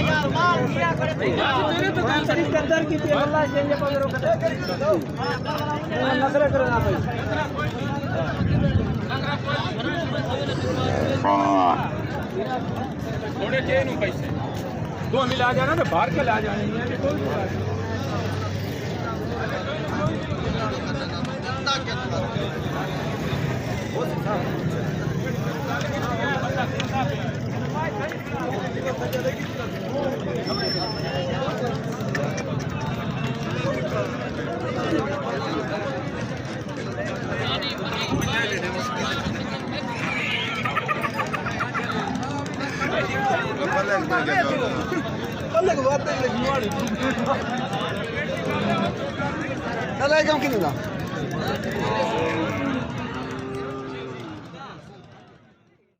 यार माल किया करे तेरे तो काम शरीफ के अंदर की थी अल्लाह से ये पकड़ो नखरे करना भाई थोड़े चेन पैसे दो मिला जाना तो बाहर के ला जाने अलग बात है अलग क्यों कितना